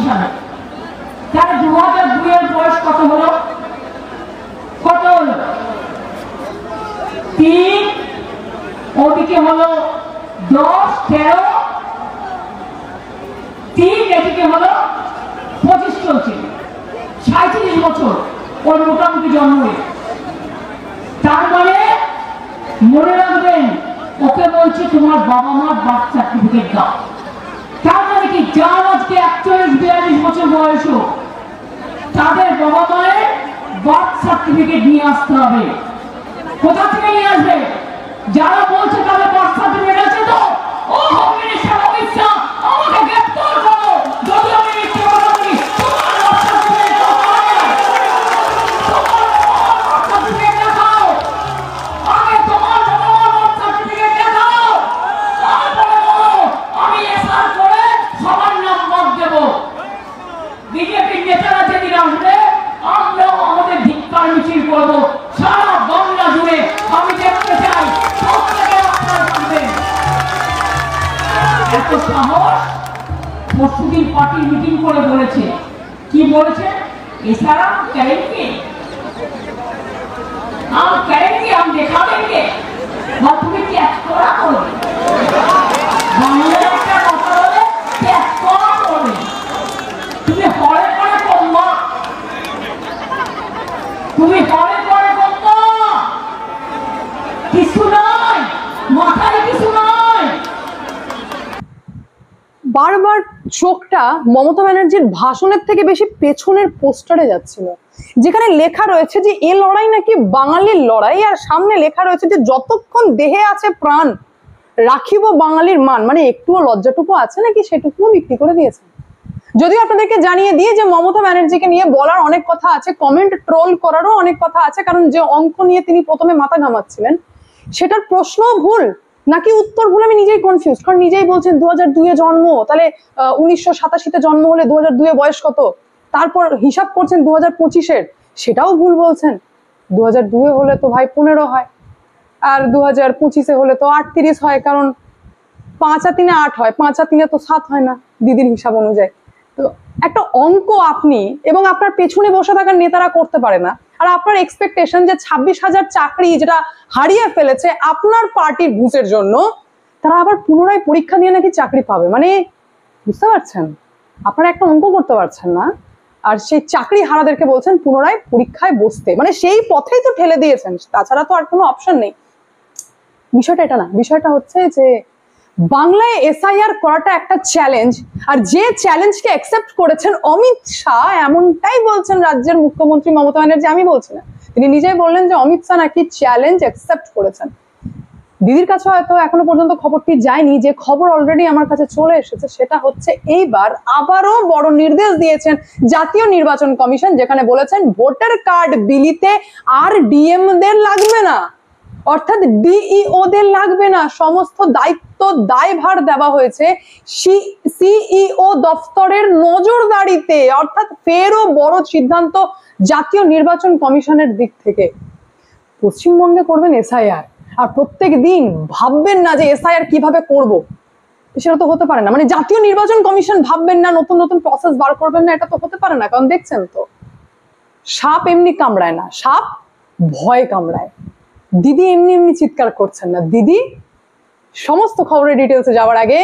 সালে। তাহলে 2002 এর বয়স কত হলো? কত হলো? 3, ওদিকে হলো 10, 13, 3, এদিকে হলো 25 চলছে, 37 বছর ওর মোটামুটি জন্ম। তার মানে মনে রাখবেন, ওকে বলছে তোমার বাবা মার বার্থ সার্টিফিকেট দাও। তার মানে কি, যার আজকে 41-42 বছর বয়স, তাদের বাবা মায়ের বার্থ সার্টিফিকেট নিয়ে আসতে হবে। কোথা থেকে নিয়ে আসবে? যারা বলছে তাদের বার্থ সার্টিফিকেট আছে তো, ও হোম মিনিস্টার অমিত শাহ, আমাকে গ্রেফতার করো যদি আমি মিথ্যে কথা বলি। বিজেপির নেতারা যেদিন আসবে, আমরাও আমাদের ধিক্কার মিছিল করবো সারা বাংলা জুড়ে। আমি দেখতে চাই এত সাহস। পরশুদিন পার্টির মিটিং করে বলেছে, কি বলেছে? এছাড়া करेंगे, हम करेंगे, हम दिखा देंगे। তুমি ট্যাক্স করা করবে, বাংলার একটা কথা বলে ট্যাক্স করা করবে। তুমি হরে করে কমবা, তুমি হরে করে কমবা, কিছু নাই মাথায়, কিছু নাই। বারবার চোখটা মমতা ব্যানার্জির ভাষণের থেকে বেশি পেছনের পোস্টারে যাচ্ছিল, যেখানে লেখা রয়েছে যে এ লড়াই নাকি বাঙালির লড়াই, আর সামনে লেখা রয়েছে যে যতক্ষণ দেহে আছে প্রাণ রাখিব বাঙালির মান। মানে একটুও লজ্জাটুকু আছে নাকি, সেটুকুও বিক্রি করে দিয়েছে। যদিও আপনাদেরকে জানিয়ে দিয়ে যে মমতা ব্যানার্জিকে নিয়ে বলার অনেক কথা আছে, কমেন্ট ট্রোল করারও অনেক কথা আছে, কারণ যে অঙ্ক নিয়ে তিনি প্রথমে মাথা ঘামাচ্ছিলেন সেটার প্রশ্নও ভুল নাকি উত্তর ভুল আমি নিজেই কনফিউজ। কারণ নিজেই বলছেন 2002 জন্ম, তাহলে 1987 জন্ম হলে 2002 বয়স কত, তারপর হিসাব করছেন 2025, সেটাও ভুল বলছেন। 2002 হলে তো ভাই 15 হয়, আর 2025 হলে তো 38 হয়, কারণ 5 আর 3 8 হয়, 5 আর 3 তো 7 হয় না দিদির হিসাব অনুযায়ী। তো একটা অঙ্ক আপনি এবং আপনার পেছনে বসে থাকার নেতারা করতে পারে না, আর আপনার এক্সপেকটেশন যে 26,000 চাকরি যেটা হারিয়ে ফেলেছে আপনার পার্টির ঘুষের জন্য, তারা আবার পুনরায় পরীক্ষা দিয়ে নাকি চাকরি পাবে। মানে বুঝতে পারছেন, আপনারা একটা অঙ্ক করতে পারছেন না, আর সেই চাকরি হারাদেরকে বলছেন পুনরায় পরীক্ষায় বসতে। মানে সেই পথেই তো ঠেলে দিয়েছেন, তাছাড়া তো আর কোনো অপশন নেই। বিষয়টা এটা না, বিষয়টা হচ্ছে যে বাংলায় এসআইআর করাটা একটা চ্যালেঞ্জ, আর যে চ্যালেঞ্জকে অ্যাকসেপ্ট করেছেন অমিত শাহ, এমনটাই বলছেন রাজ্যের মুখ্যমন্ত্রী মমতা ব্যানার্জি। আমি বলছি না, তিনি নিজেই বললেন যে অমিত শাহ নাকি চ্যালেঞ্জ অ্যাকসেপ্ট করেছেন। দিদির কাছে হয়তো এখনো পর্যন্ত খবরটি যায়নি, যে খবর অলরেডি আমার কাছে চলে এসেছে সেটা হচ্ছে এইবার আবারও বড় নির্দেশ দিয়েছেন জাতীয় নির্বাচন কমিশন, যেখানে বলেছেন ভোটার কার্ড বিলিতে আর ডিএমদের লাগবে না, অর্থাৎ ডিইওদের লাগবে না। সমস্ত দায়িত্ব দায়ভার দেওয়া হয়েছে সিইও দফতরের নজরদারিতে, অর্থাৎ ফেরও বড় সিদ্ধান্ত জাতীয় নির্বাচন কমিশনের দিক থেকে। পশ্চিমবঙ্গে করবেন এসআইআর, আর প্রত্যেক দিন ভাববেন না যে এসআইআর কিভাবে করব, সেটা তো হতে পারে না। মানে জাতীয় নির্বাচন কমিশন ভাববেন না, নতুন নতুন প্রসেস বার করবেন না, এটা তো হতে পারে না। কারণ দেখছেন তো, সাপ এমনি কামড়ায় না, সাপ ভয় কামড়ায়। দিদি এমনি এমনি চিৎকার করছেন না। দিদি সমস্ত খবরের ডিটেলসে যাওয়ার আগে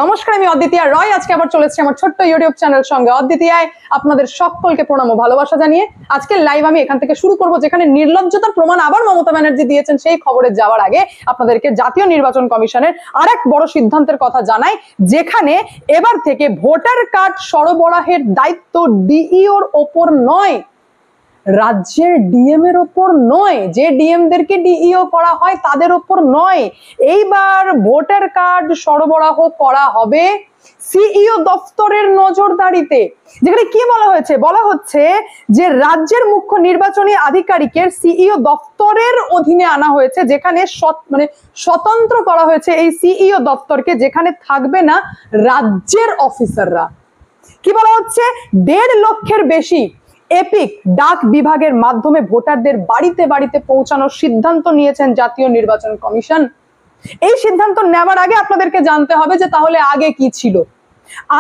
নমস্কার, আমি অদ্বিতীয়া রয়। আজকে আবার চলে এসেছি আমার ছোট্ট ইউটিউব চ্যানেল সঙ্গে অদ্বিতীয়ায়। আপনাদের সকলকে প্রণাম ও ভালোবাসা জানিয়ে আজকের লাইভ আমি এখান থেকে শুরু করব, যেখানে নির্লজ্জতার প্রমাণ আবার মমতা ব্যানার্জি দিয়েছেন। সেই খবরে যাওয়ার আগে আপনাদেরকে জাতীয় নির্বাচন কমিশনের আরেক বড় সিদ্ধান্তের কথা জানাই, যেখানে এবার থেকে ভোটার কার্ড সরবরাহের দায়িত্ব ডিইওর ওপর নয়, রাজ্যের ডিএম এর ওপর নয়, যে ডিএমদেরকে ডিইও করা হয় তাদের ওপর নয়। এইবার ভোটার কার্ড সরবরাহ করা হবে সিইও দফতরের নজরদারিতে। যেখানে কি বলা হয়েছে, বলা হচ্ছে যে রাজ্যের মুখ্য নির্বাচনী আধিকারিকের সিইও দফতরের অধীনে আনা হয়েছে, যেখানে মানে স্বতন্ত্র করা হয়েছে এই সিইও দফতরকে, যেখানে থাকবে না রাজ্যের অফিসাররা। কি বলা হচ্ছে, 1.5 লক্ষের বেশি এপিক ডাক বিভাগের মাধ্যমে ভোটারদের বাড়িতে বাড়িতে পৌঁছানোর সিদ্ধান্ত নিয়েছেন জাতীয় নির্বাচন কমিশন। এই সিদ্ধান্ত নেওয়ার আগে আপনাদেরকে জানতে হবে যে তাহলে আগে কি ছিল।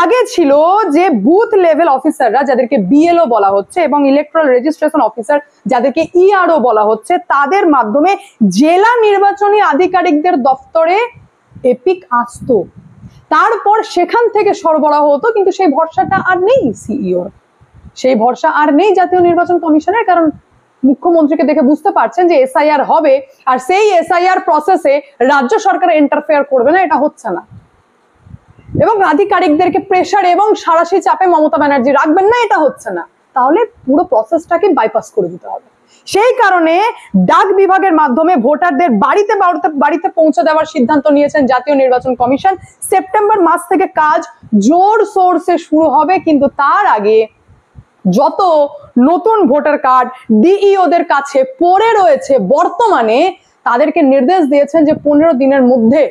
আগে ছিল যে বুথ লেভেল অফিসাররা যাদেরকে বিএলও বলা হচ্ছে এবং ইলেকট্রাল রেজিস্ট্রেশন অফিসার যাদেরকে ইআরও বলা হচ্ছে, তাদের মাধ্যমে জেলা নির্বাচনী আধিকারিকদের দপ্তরে এপিক আসতো, তারপর সেখান থেকে সরবরাহ হতো। কিন্তু সেই ভরসাটা আর নেই সিইও, সেই ভরসা আর নেই জাতীয় নির্বাচন কমিশনের, কারণ মুখ্যমন্ত্রীকে দেখে বুঝতে পারছেন যে এসআইআর হবে আর সেই এসআইআর প্রসেসে রাজ্য সরকার ইন্টারফেয়ার করবে না, এটা হচ্ছে না। এবং আধিকারিকদেরকে প্রেসার এবং সাঁড়াশি চাপে মমতা ব্যানার্জি রাখবেন না, এটা হচ্ছে না। তাহলে পুরো প্রসেসটাকে বাইপাস করে দিতে হবে। সেই কারণে ডাক বিভাগের মাধ্যমে ভোটারদের বাড়িতে বাড়িতে পৌঁছে দেওয়ার সিদ্ধান্ত নিয়েছেন জাতীয় নির্বাচন কমিশন। সেপ্টেম্বর মাস থেকে কাজ জোর সোর্সে শুরু হবে, কিন্তু তার আগে যত নতুন ভোটার কার্ড ডিইওদের কাছে পড়ে রয়েছে বর্তমানে, তাদেরকে নির্দেশ দিয়েছেন যে 15 দিনের মধ্যে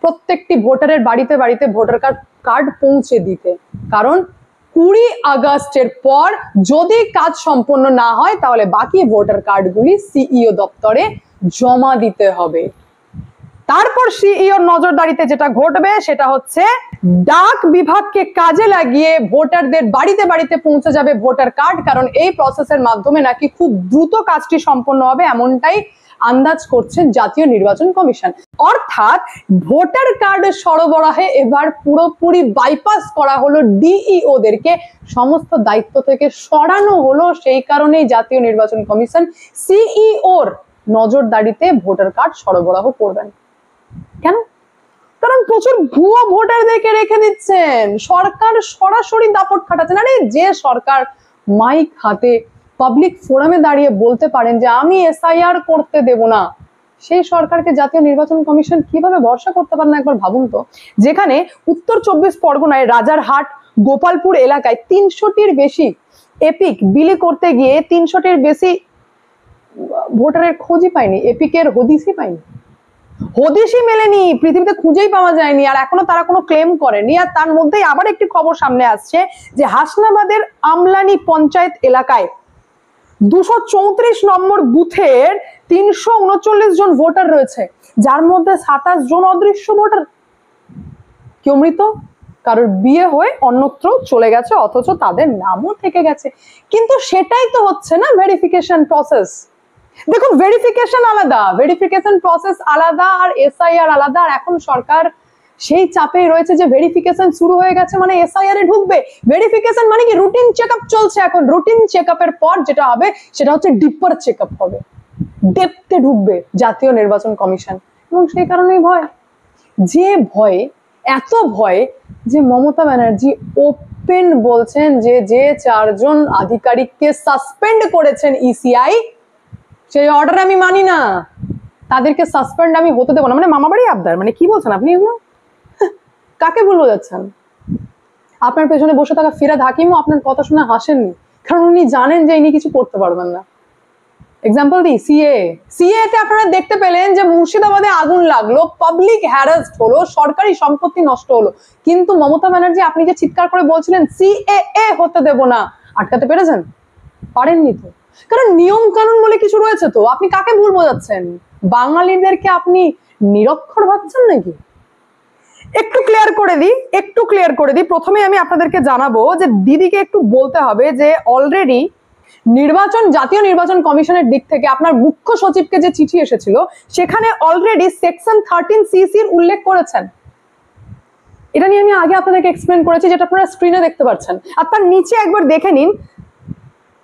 প্রত্যেকটি ভোটারের বাড়িতে বাড়িতে ভোটার কার্ড পৌঁছে দিতে। কারণ 20 আগস্টের পর যদি কাজ সম্পন্ন না হয় তাহলে বাকি ভোটার কার্ডগুলি সিইও দপ্তরে জমা দিতে হবে। তারপর সিইওর নজরদারিতে যেটা ঘটবে সেটা হচ্ছে ডাক বিভাগকে কাজে লাগিয়ে ভোটারদের বাড়িতে বাড়িতে পৌঁছে যাবে ভোটার কার্ড, কারণ এই প্রসেসের মাধ্যমে নাকি খুব দ্রুত কাজটি সম্পন্ন হবে, এমনটাই আন্দাজ করছেন জাতীয় নির্বাচন কমিশন। অর্থাৎ ভোটার কার্ড সরবরাহে এবার পুরোপুরি বাইপাস করা হলো ডিইওদেরকে, সমস্ত দায়িত্ব থেকে সরানো হলো। সেই কারণেই জাতীয় নির্বাচন কমিশন সিইওর নজরদারিতে ভোটার কার্ড সরবরাহ করবেন। কেন? কারণ প্রচুর ভুয়ো ভোটারদেরকে রেখে দিচ্ছেন, সরকার সরাসরি দাপট খাটাচ্ছেন। আরে যে সরকার মাইক হাতে পাবলিক ফোরামে দাঁড়িয়ে বলতে পারেন যে আমি এসআইআর করতে দেব না, সেই সরকারকে জাতীয় নির্বাচন কমিশন কিভাবে ভরসা করতে পারেন একবার ভাবুন তো। যেখানে উত্তর 24 পরগনায় রাজারহাট গোপালপুর এলাকায় 300টির বেশি এপিক বিলি করতে গিয়ে 300টির বেশি ভোটারের খোঁজই পায়নি, এপিকের হদিসই পায়নি, হদিসই মেলেনি, পৃথিবীতে খুঁজেই পাওয়া যায়নি, আর এখনো তারা কোনো ক্লেম করেনি। আর তার মধ্যেই আবার একটি খবর সামনে আসছে যে হাসনাবাদের আমলানি পঞ্চায়েত এলাকায় 234 নম্বর বুথের 339 জন ভোটার রয়েছে, যার মধ্যে 27 জন অদৃশ্য ভোটার। কেউ মৃত, কারোর বিয়ে হয়ে অন্যত্র চলে গেছে, অথচ তাদের নামও থেকে গেছে। কিন্তু সেটাই তো হচ্ছে না ভেরিফিকেশন প্রসেস। দেখুন, ভেরিফিকেশন আলাদা, ভেরিফিকেশন প্রসেস আলাদা, আর এসআইআর আলাদা। আর এখন সরকার সেই চাপেই রয়েছে যে ভেরিফিকেশন শুরু হয়ে গেছে মানে এসআইআর এ ঢুকবে। ভেরিফিকেশন মানে কি? রুটিন চেকআপ চলছে এখন। রুটিন চেকআপের পর যেটা হবে সেটা হচ্ছে ডিপার চেকআপ হবে, ডেপথে ঢুকবে জাতীয় নির্বাচন কমিশন। এবং সেই কারণেই ভয়, যে ভয়ে, এত ভয় যে মমতা ব্যানার্জি ওপেন বলছেন যে 4 জন আধিকারিককে সাসপেন্ড করেছেন ইসিআই, সেই অর্ডার আমি মানি না, তাদেরকে সাসপেন্ড আমি হতে দেবো না। মানে মামাবাড়ি আবদার, মানে কি বলছেন আপনি এগুলো? কাকে বলবো যাচ্ছেন? আপনার পেছনে বসে থাকা ফিরাদ হাকিমও আপনার কথা শুনে হাসেননি, কারণ উনি জানেন যে ইনি কিছু করতে পারবেন না। এক্সাম্পল দিই, সিএ তে আপনারা দেখতে পেলেন যে মুর্শিদাবাদে আগুন লাগলো, পাবলিক হ্যারাসড হলো, সরকারি সম্পত্তি নষ্ট হলো, কিন্তু মমতা ব্যানার্জি আপনি যে চিৎকার করে বলছিলেন সিএএ হতে দেব না, আটকাতে পেরেছেন? পারেননি তো, কারণ নিয়ম কানুন বলে কিছু রয়েছে। তো আপনি কাকে ভুল বোঝাচ্ছেন? বাঙালিদেরকে আপনি নিরক্ষর ভাবছেন নাকি? একটু ক্লিয়ার করে দিই। প্রথমে আমি আপনাদেরকে জানাবো যে দিদিকে একটু বলতে হবে যে অলরেডি জাতীয় নির্বাচন কমিশনের দিক থেকে আপনার মুখ্য সচিবকে যে চিঠি এসেছিল সেখানে অলরেডি সেকশন 13CC উল্লেখ করেছেন। এটা নিয়ে আমি আগে আপনাদেরকে এক্সপ্লেন করেছি, যেটা আপনারা স্ক্রিনে দেখতে পাচ্ছেন। আর তার নিচে একবার দেখে নিন,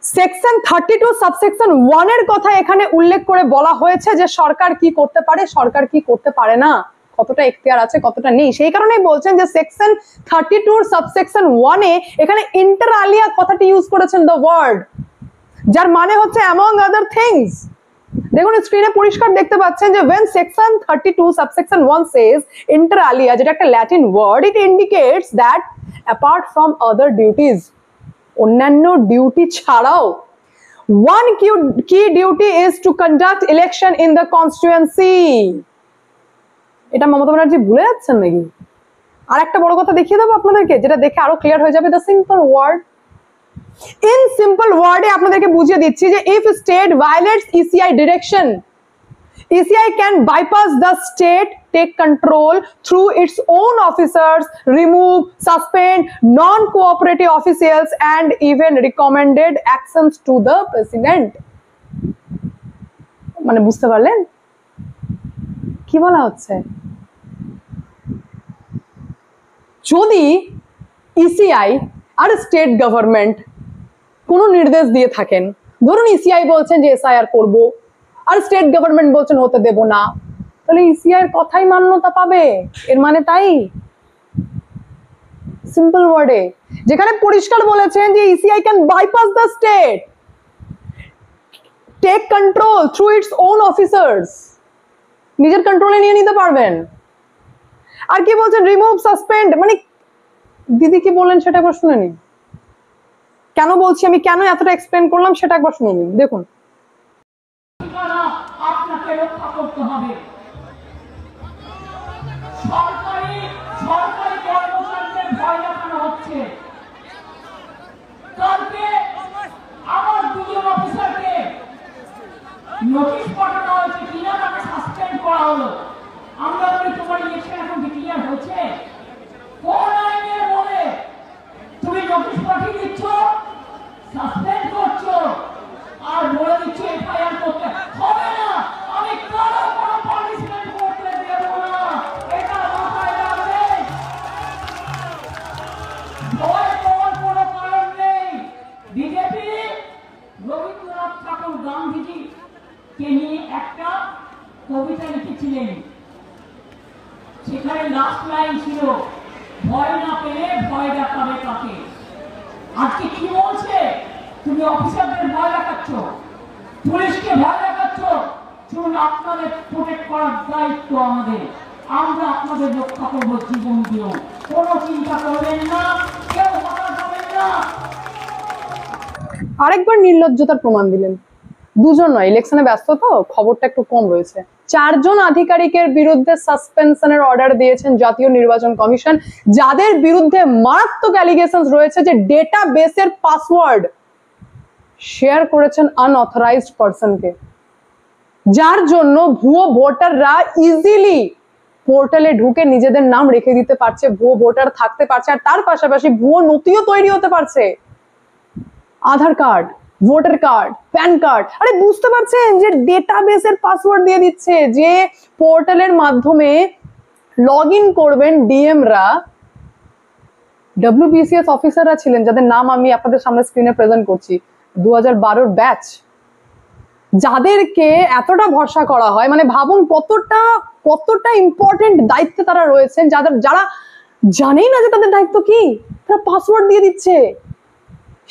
সেকশন 32 সাবসেকশন 1 এর কথা এখানে উল্লেখ করে বলা হয়েছে যে সরকার কি করতে পারে, সরকার কি করতে পারে না, কতটা এখতিয়ার আছে, কতটা নেই। সেই কারণেই বলছেন যে সেকশন 32 সাবসেকশন 1 এ এখানে ইন্টার আলিয়া কথাটি ইউজ করেছেন, দ্য ওয়ার্ড, যার মানে হচ্ছে অ্যামং আদার থিংস। দেখুন স্ক্রিনে পরিষ্কার দেখতে পাচ্ছেন যে when section 32 subsection 1 says inter alia, যেটা একটা Latin word, it indicates that apart from other duties, অন্যান্য ডিউটি ছাড়াও one key duty is to conduct election in the constituency। এটা মমতা ব্যানার্জি ভুলে যাচ্ছেন নাকি? আর একটা বড় কথা দেখিয়ে দেবো আপনাদেরকে, যেটা দেখে আরো ক্লিয়ার হয়ে যাবে। The simple word, in simple ওয়ার্ডে আপনাদেরকে বুঝিয়ে দিচ্ছি যে if state violates ECI direction, ECI can bypass the state, take control through its own officers, remove, suspend non-cooperative officials, and even recommended actions to the president. মানে বুঝতে পারলেন কি বলা হচ্ছে? যদি ইসিআই আর স্টেট গভর্নমেন্ট কোনো নির্দেশ দিয়ে থাকেন, ধরুন ইসিআই বলছেন যে এসআইআর করব আর স্টেট গভর্নমেন্ট বলছেন হতে দেব না, তাহলে ইসিআই এর কথাই মান্যতা পাবে? এর মানে তাই? সিম্পল ওয়ার্ডে যেখানে পরিষ্কার বলেছেন যে ECI can bypass the state, take control through its own officers, নিজের কন্ট্রোলে নিয়ে নিতে পারবেন। আর কি বলছেন? রিমুভ, সাসপেন্ড, মানে দিদি কি বললেন সেটা একবার শুনে নিন। কেন বলছি, আমি কেন এতটা এক্সপ্লেন করলাম সেটা একবার শুনে নিন। দেখুন, আপনাকে রক্ষা করতে হবে। সরকারি কর্মচারীদের ভয় দেখানো হচ্ছে। কালকে আমার দুজন অফিসারকে নোটিশ পাঠানো হয়েছে, কিনা তাকে সাসপেন্ড করা হলো। আমরা বলি তোমার ইলেকশন এখন ডিক্লিয়ার হয়েছে, কোন আইনের বলে তুমি নোটিশ পাঠিয়ে দিচ্ছ, সাসপেন্ড করছো আর বলে দিচ্ছ এফআইআর করতে হবে না? আমি কারো কোনো পানিশমেন্ট করতে দেব না, এটা মাথায় রাখবেন। ভয় পাওয়ার কোনো কারণ নেই। বিজেপি রবীন্দ্রনাথ ঠাকুর গান্ধীজি কে নিয়ে একটা কবিতা লিখেছিলেন, সেখানে লাস্ট লাইন ছিল ভয় না পেলে ভয় দেখাবে কাকে। আজকে কি বলছে? তুমি অফিসারদের ভয় দেখাচ্ছ, পুলিশকে ভয় দেখাচ্ছ। শুনুন, আপনাদের প্রোটেক্ট করার দায়িত্ব আমাদের, আমরা আপনাদের রক্ষা করবো জীবন দিয়েও। কোনো চিন্তা করবেন না, কেউ হতাশ হবেন না। আরেকবার নির্লজ্জতার প্রমাণ দিলেন। দুজন নয়, ইলেকশনে ব্যস্ত তো খবরটা একটু কম রয়েছে। 4 জন আধিকারিকের বিরুদ্ধে সাসপেনশনের অর্ডার দিয়েছেন জাতীয় নির্বাচন কমিশন, যাদের বিরুদ্ধে মারাত্মক অ্যালিগেশনস রয়েছে যে ডেটাবেসের পাসওয়ার্ড শেয়ার করেছেন আনঅথরাইজড পারসনকে, যার জন্য ভুয়ো ভোটাররা ইজিলি পোর্টালে ঢুকে নিজেদের নাম রেখে দিতে পারছে, ভুয়ো ভোটার থাকতে পারছে, আর তার পাশাপাশি ভুয়ো নথিও তৈরি হতে পারছে। Aadhaar card, voter card, PAN card, আরে বুঝতে পারছেন যে ডেটাবেসের পাসওয়ার্ড দিয়ে দিচ্ছে, যে পোর্টালের মাধ্যমে লগ ইন করবেন ডিএমরা, ডব্লিউবিসিএস অফিসাররা ছিলেন, যাদের নাম আমি আপনাদের সামনে স্ক্রিনে প্রেজেন্ট করছি, 2012 ব্যাচ, যাদেরকে এতটা ভরসা করা হয়। মানে ভাবুন কতটা ইম্পর্টেন্ট দায়িত্বে তারা রয়েছেন, যারা জানেই না যে তাদের দায়িত্ব কি, তারা পাসওয়ার্ড দিয়ে দিচ্ছে।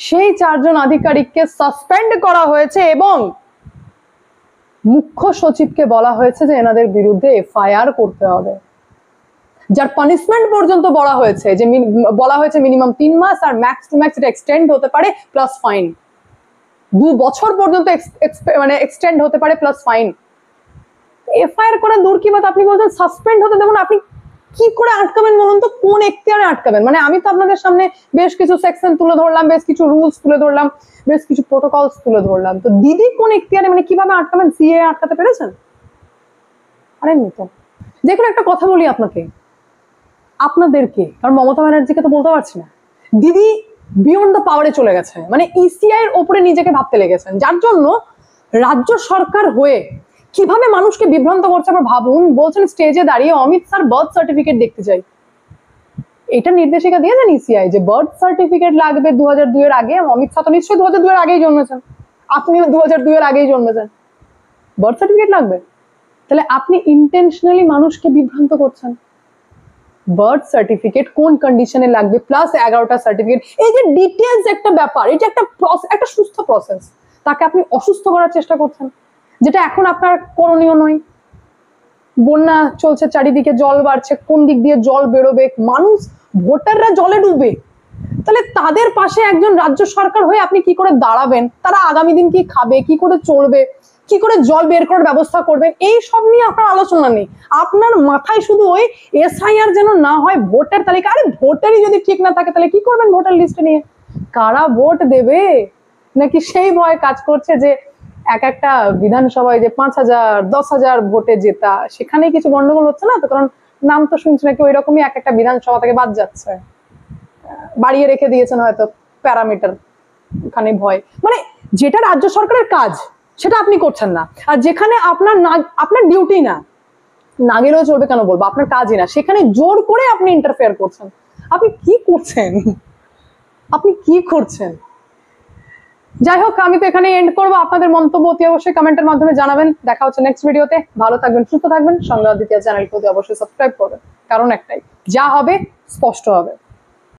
সেই 4 জন আধিকারিককে সাসপেন্ড করা হয়েছে এবং মুখ্য সচিবকে বলা হয়েছে যে এনাদের বিরুদ্ধে এফআইআর করতে হবে, যার পানিশমেন্ট পর্যন্ত বলা হয়েছে মিনিমাম 3 মাস, আর ম্যাক্স টু ম্যাক্স এটা এক্সটেন্ড হতে পারে প্লাস ফাইন, 2 বছর পর্যন্ত মানে এক্সটেন্ড হতে পারে প্লাস ফাইন। এফআইআর করা দূর কি বাত, আপনি বলছেন সাসপেন্ড হতে দেবেন। আপনি কি করে আটকাবেন বলুন তো? কোন এখতিয়ারে আটকাবেন? মানে আমি তো আপনাদের সামনে বেশ কিছু সেকশন তুলে ধরলাম, বেশ কিছু রুলস তুলে ধরলাম, বেশ কিছু প্রোটোকলস তুলে ধরলাম, তো দিদি কোন এখতিয়ারে, মানে কিভাবে আটকাবেন? সিএ আটকাতে পেরেছেন? পারেননি তো। দেখুন, একটা কথা বলি আপনাদেরকে, কারণ মমতা ব্যানার্জিকে তো বলতে পারছি না, দিদি বিয়ন্ড দ্য পাওয়ারে চলে গেছে, মানে ইসিআই এর ওপরে নিজেকে ভাবতে লেগেছেন, যার জন্য রাজ্য সরকার হয়ে কিভাবে মানুষকে বিভ্রান্ত করছে। আবার ভাবুন, বলছেন স্টেজে দাঁড়িয়ে অমিত স্যার বার্থ সার্টিফিকেট দেখতে চাই। এটা নির্দেশিকা দিয়েছেন ইসিআই যে বার্থ সার্টিফিকেট লাগবে 2002 এর আগে। অমিত স্যার তো নিশ্চয়ই 2002 এর আগেই জন্মেছেন, আপনিও 2002 এর আগেই জন্মেছেন, বার্থ সার্টিফিকেট লাগবে। তাহলে আপনি ইন্টেনশনালি মানুষকে বিভ্রান্ত করছেন। বার্থ সার্টিফিকেট কোন কন্ডিশনে লাগবে, প্লাস 11টা সার্টিফিকেট, এই যে ডিটেলস একটা ব্যাপার, এটা একটা সুস্থ প্রসেস, তাকে আপনি অসুস্থ করার চেষ্টা করছেন, যেটা এখন আপনার করণীয় নয়। বন্যা চলছে, চারিদিকে জল বাড়ছে, কোন দিক দিয়ে জল বেরোবে, মানুষ ভোটাররা জলে ডুবে, তাহলে তাদের পাশে একজন রাজ্য সরকার হয়ে আপনি কি করে দাঁড়াবেন? তারা আগামী দিন কি খাবে, কি করে চলবে, কি করে জল বের করার ব্যবস্থা করবেন, এই সব নিয়ে আপনার আলোচনা নেই। আপনার মাথায় শুধু ওই এসআইআর যেন না হয়, ভোটার তালিকা। আরে ভোটারই যদি ঠিক না থাকে তাহলে কি করবেন ভোটার লিস্টে নিয়ে? কারা ভোট দেবে নাকি সেই ভয় কাজ করছে যে এক একটা বিধানসভায় যে 5,000 10,000 ভোটে জেতা, সেখানেই কিছু গন্ডগোল হচ্ছে না তো? কারণ নাম তো শুনছি নাকি ওই রকমই এক একটা বিধানসভা থেকে বাদ যাচ্ছে, বাড়িয়ে রেখে দিয়েছেন হয়তো প্যারামিটার, ওখানে ভয়। মানে যেটা রাজ্য সরকারের কাজ সেটা আপনি করছেন না, আর যেখানে আপনার ডিউটি না, না গেলেও চলবে কেন বলবো, আপনার কাজই না, সেখানে জোর করে আপনি ইন্টারফেয়ার করছেন। আপনি কি করছেন? আপনি কি করছেন? যাই হোক, আমি তো এখানে এন্ড করবো। আপনাদের মন্তব্য অতি অবশ্যই কমেন্টের মাধ্যমে জানাবেন। দেখা হচ্ছে নেক্সট ভিডিওতে। ভালো থাকবেন, সুস্থ থাকবেন। সংবাদ দ্বিতীয় চ্যানেলকে অতি অবশ্যই সাবস্ক্রাইব করবেন, কারণ একটাই, যা হবে স্পষ্ট হবে।